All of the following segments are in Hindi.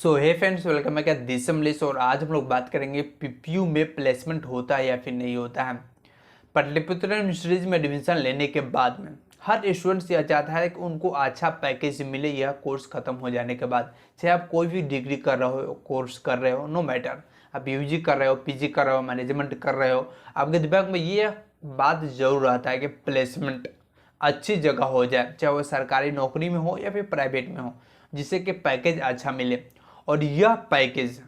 So hey friends, welcome back at this English. और आज हम लोग बात करेंगे पीपीयू में प्लेसमेंट होता है या फिर नहीं होता है। पाटलिपुत्र यूनिवर्सिटीज में एडमिशन लेने के बाद में हर स्टूडेंट्स यह चाहता है कि उनको अच्छा पैकेज मिले यह कोर्स खत्म हो जाने के बाद। चाहे आप कोई भी डिग्री कर रहे हो, कोर्स कर रहे हो, नो मैटर, आप यूजी कर रहे हो, पीजी कर रहे हो, मैनेजमेंट कर रहे हो, आपके दिमाग में ये बात जरूर आता है कि प्लेसमेंट अच्छी जगह हो जाए, चाहे वो सरकारी नौकरी में हो या फिर प्राइवेट में हो, जिससे कि पैकेज अच्छा मिले। और यह पैकेज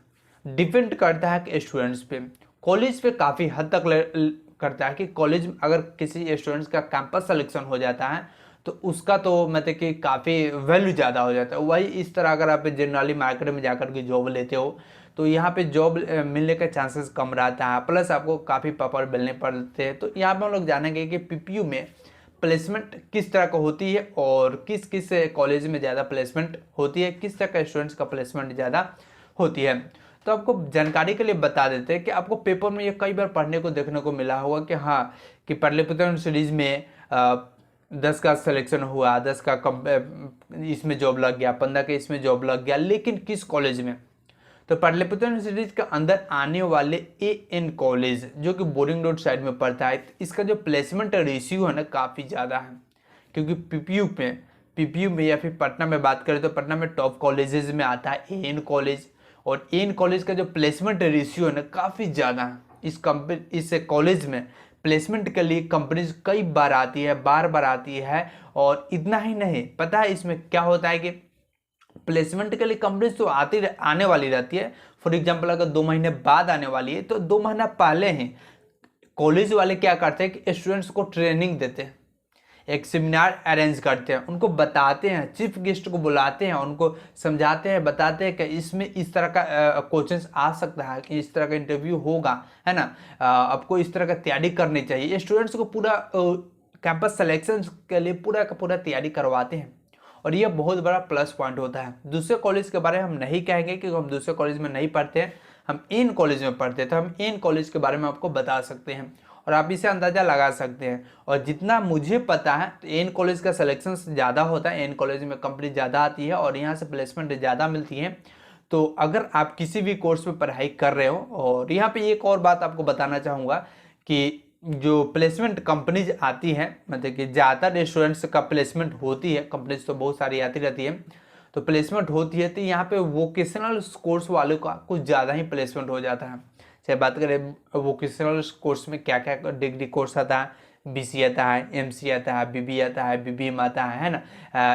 डिपेंड करता है कि स्टूडेंट्स पे, कॉलेज पे काफ़ी हद तक करता है कि कॉलेज अगर किसी स्टूडेंट्स का कैंपस सिलेक्शन हो जाता है तो उसका तो मतलब कि काफ़ी वैल्यू ज़्यादा हो जाता है। वही इस तरह अगर आप जनरली मार्केट में जाकर के जॉब लेते हो तो यहाँ पे जॉब मिलने का चांसेस कम रहता है, प्लस आपको काफ़ी पेपर मिलने पड़ते हैं। तो यहाँ पे हम लोग जानेंगे कि पीपीयू में प्लेसमेंट किस तरह का होती है और किस किस कॉलेज में ज़्यादा प्लेसमेंट होती है, किस तरह का स्टूडेंट्स का प्लेसमेंट ज़्यादा होती है। तो आपको जानकारी के लिए बता देते हैं कि आपको पेपर में ये कई बार पढ़ने को देखने को मिला होगा कि हाँ, कि पाटलिपुत्र सीरीज में 10 का सिलेक्शन हुआ, 10 का इसमें जॉब लग गया, 15 का इसमें जॉब लग गया, लेकिन किस कॉलेज में। तो पाटलिपुत्र यूनिवर्सिटीज के अंदर आने वाले एएन कॉलेज जो कि बोरिंग रोड साइड में पड़ता है, इसका जो प्लेसमेंट रेशियो है ना काफ़ी ज़्यादा है। क्योंकि पीपीयू में या फिर पटना में बात करें तो पटना में टॉप कॉलेजेस में आता है एएन कॉलेज। और एएन कॉलेज का जो प्लेसमेंट रेशियो है ना काफ़ी ज़्यादा है। इस कॉलेज में प्लेसमेंट के लिए कंपनीज कई बार आती है, बार बार आती है। और इतना ही नहीं, पता है इसमें क्या होता है कि प्लेसमेंट के लिए कंपनीज तो आने वाली रहती है। फॉर एग्जांपल अगर 2 महीने बाद आने वाली है तो 2 महीना पहले ही कॉलेज वाले क्या करते हैं कि स्टूडेंट्स को ट्रेनिंग देते हैं, एक सेमिनार अरेंज करते हैं, उनको बताते हैं, चीफ गेस्ट को बुलाते हैं, उनको समझाते हैं, बताते हैं कि इसमें इस तरह का क्वेश्चंस आ सकता है, कि इस तरह का इंटरव्यू होगा, है ना। आपको इस तरह का तैयारी करनी चाहिए। स्टूडेंट्स को पूरा कैंपस सिलेक्शन के लिए पूरा का पूरा तैयारी करवाते हैं। और यह बहुत बड़ा प्लस पॉइंट होता है। दूसरे कॉलेज के बारे में हम नहीं कहेंगे क्योंकि हम दूसरे कॉलेज में नहीं पढ़ते हैं, हम इन कॉलेज में पढ़ते हैं, तो हम इन कॉलेज के बारे में आपको बता सकते हैं और आप इसे अंदाज़ा लगा सकते हैं। और जितना मुझे पता है तो एन कॉलेज का सिलेक्शन ज़्यादा होता है, एन कॉलेज में कंपनी ज़्यादा आती है और यहाँ से प्लेसमेंट ज़्यादा मिलती है। तो अगर आप किसी भी कोर्स में पढ़ाई कर रहे हो, और यहाँ पे एक और बात आपको बताना चाहूँगा कि जो प्लेसमेंट कंपनीज आती हैं, मतलब कि ज़्यादातर स्टूडेंट्स का प्लेसमेंट होती है, कंपनीज तो बहुत सारी आती रहती है, तो प्लेसमेंट होती है। तो यहाँ पे वोकेशनल कोर्स वालों का कुछ ज़्यादा ही प्लेसमेंट हो जाता है। चाहे बात करें वोकेशनल कोर्स में क्या क्या डिग्री कोर्स आता है, बीसी आता है, एमसी आता है, बीबी आता है, बीबीएम आता है ना,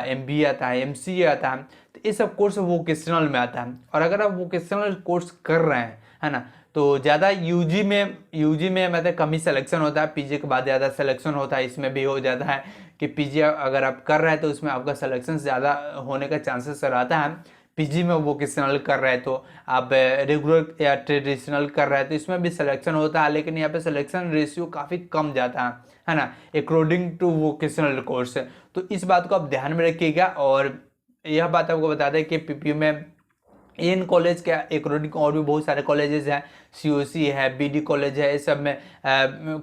एमबीए आता है, एमसीए आता है। तो ये सब कोर्स वोकेशनल में आता है। और अगर आप वोकेशनल कोर्स कर रहे हैं, है ना, तो ज़्यादा यूजी में मतलब कम ही सिलेक्शन होता है, पीजी के बाद ज़्यादा सिलेक्शन होता है। इसमें भी हो जाता है कि पीजी अगर आप कर रहे हैं तो उसमें आपका सिलेक्शन ज़्यादा होने का चांसेस रहता है। पीजी में वोकेशनल कर रहे हैं तो आप रेगुलर या ट्रेडिशनल कर रहे हैं तो इसमें भी सिलेक्शन होता है, लेकिन यहाँ पे सिलेक्शन रेशियो काफ़ी कम जाता है ना, अकॉर्डिंग टू वोकेशनल कोर्स। तो इस बात को आप ध्यान में रखिएगा। और यह बात आपको बता दें कि पीपीयू में इन कॉलेज के अकॉर्डिंग और भी बहुत सारे कॉलेजेस हैं, सीओसी है, बीडी कॉलेज है, इस सब में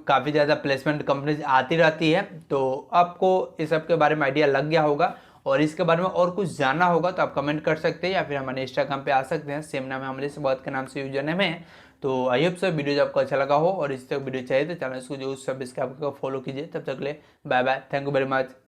काफ़ी ज़्यादा प्लेसमेंट कंपनीज आती रहती है। तो आपको इस सब के बारे में आइडिया लग गया होगा। और इसके बारे में और कुछ जानना होगा तो आप कमेंट कर सकते हैं या फिर हमारे इंस्टाग्राम पे आ सकते हैं, सेम नाम है हमारे से बहुत के नाम से यूजर नेम है। तो आई होप सर वीडियो आपको अच्छा लगा हो, और इस तक वीडियो चाहिए तो चैनल को जो सब्सक्राइब करके फॉलो कीजिए। तब तक के लिए bye bye, thank you very much.